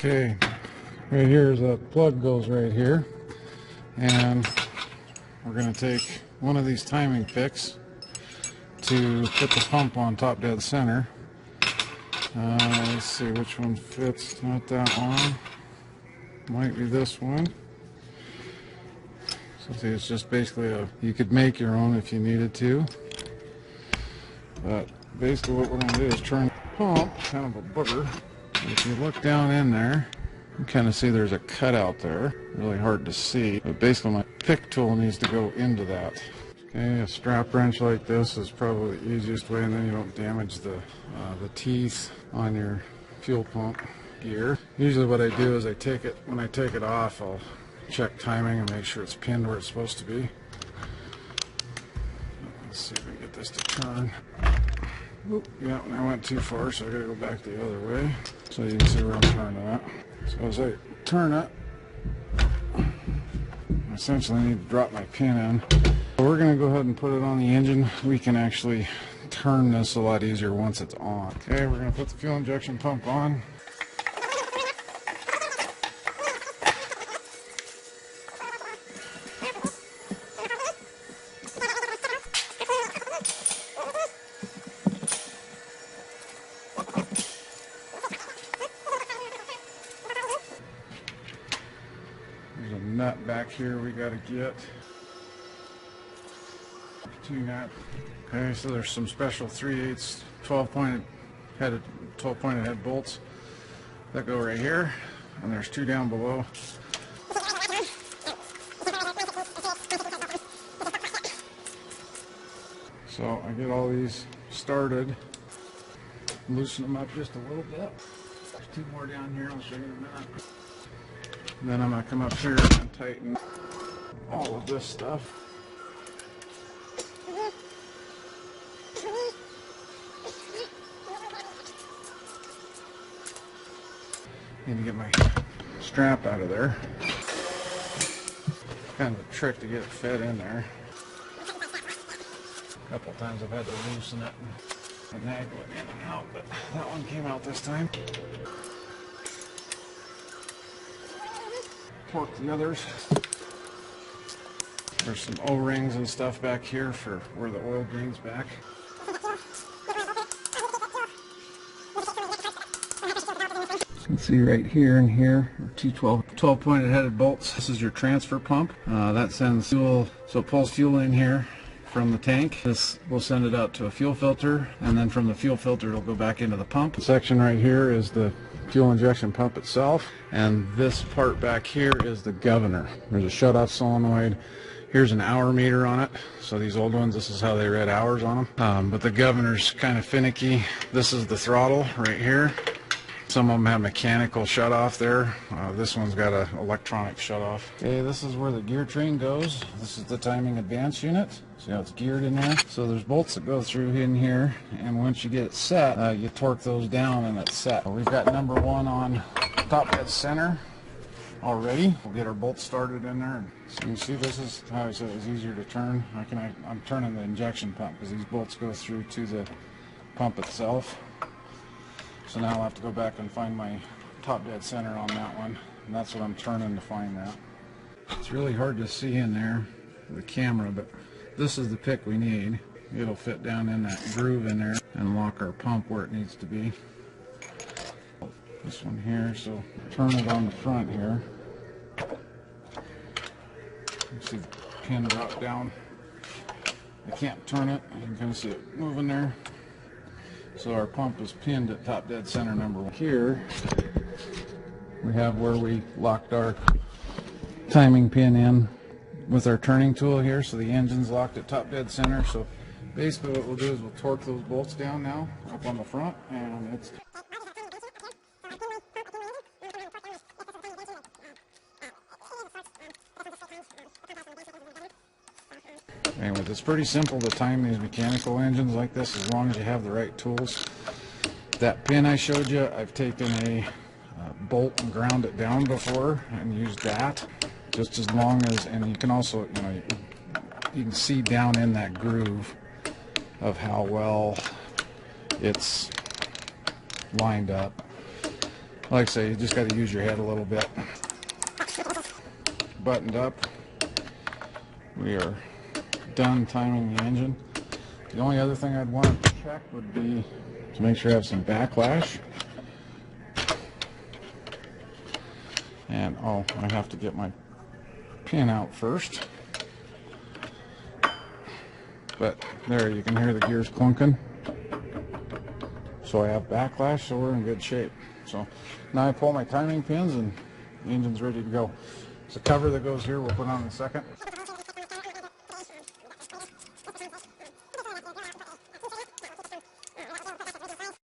Okay, right here is that plug goes right here, and we're going to take one of these timing picks to put the pump on top dead center. Let's see which one fits. Not that one. Might be this one. So see, it's just basically you could make your own if you needed to. But basically what we're going to do is turn the pump, kind of a booger. If you look down in there, you kind of see there's a cutout there. Really hard to see, but basically my pick tool needs to go into that. Okay, a strap wrench like this is probably the easiest way, and then you don't damage the teeth on your fuel pump gear. Usually what I do is when I take it off, I'll check timing and make sure it's pinned where it's supposed to be. Let's see if we can get this to turn. Oop, yeah, I went too far, so I gotta go back the other way so you can see where I'm turning it. So as I turn it, I essentially need to drop my pin in. So we're gonna go ahead and put it on the engine. We can actually turn this a lot easier once it's on. Okay, we're gonna put the fuel injection pump on. There's a nut back here we got to get. Two nut. Okay, so there's some special 3/8 12-pointed head bolts that go right here, and there's two down below. So I get all these started, loosen them up just a little bit. There's two more down here, I'll show you in a minute. And then I'm going to come up here and tighten all of this stuff. Need to get my strap out of there. Kind of a trick to get it fed in there. A couple of times I've had to loosen it and finagle it in and out, but that one came out this time. Torque the others. There's some O-rings and stuff back here for where the oil drains back. You can see right here and here are two 12-pointed headed bolts. This is your transfer pump. That sends fuel, so it pulls fuel in here from the tank. This will send it out to a fuel filter, and then from the fuel filter it'll go back into the pump. The section right here is the fuel injection pump itself, and this part back here is the governor. There's a shut-off solenoid. Here's an hour meter on it. So these old ones, this is how they read hours on them. But the governor's kind of finicky. This is the throttle right here. Some of them have mechanical shut-off there. This one's got an electronic shut-off. Okay, this is where the gear train goes. This is the timing advance unit. See how it's geared in there? So there's bolts that go through in here, and once you get it set, you torque those down and it's set. We've got number one on top dead center already. We'll get our bolts started in there. So you can see this is how I said it was easier to turn. I'm turning the injection pump because these bolts go through to the pump itself. So now I'll have to go back and find my top dead center on that one, and that's what I'm turning to find that. It's really hard to see in there with the camera, but this is the pick we need. It'll fit down in that groove in there and lock our pump where it needs to be. This one here, so turn it on the front here. You see the pin drop down. I can't turn it, you can kind of see it moving there. So our pump is pinned at top dead center number one. Here we have where we locked our timing pin in with our turning tool here. So the engine's locked at top dead center. So basically what we'll do is we'll torque those bolts down now up on the front, and it's anyway, it's pretty simple to time these mechanical engines like this as long as you have the right tools. That pin I showed you, I've taken a bolt and ground it down before and used that just as long as, and you can also, you can see down in that groove of how well it's lined up. Like I say, you just got to use your head a little bit. Buttoned up. We are done timing the engine. The only other thing I'd want to check would be to make sure I have some backlash. And oh, I have to get my pin out first. But there, you can hear the gears clunking. So I have backlash, so we're in good shape. So now I pull my timing pins and the engine's ready to go. It's a cover that goes here, we'll put on in a second.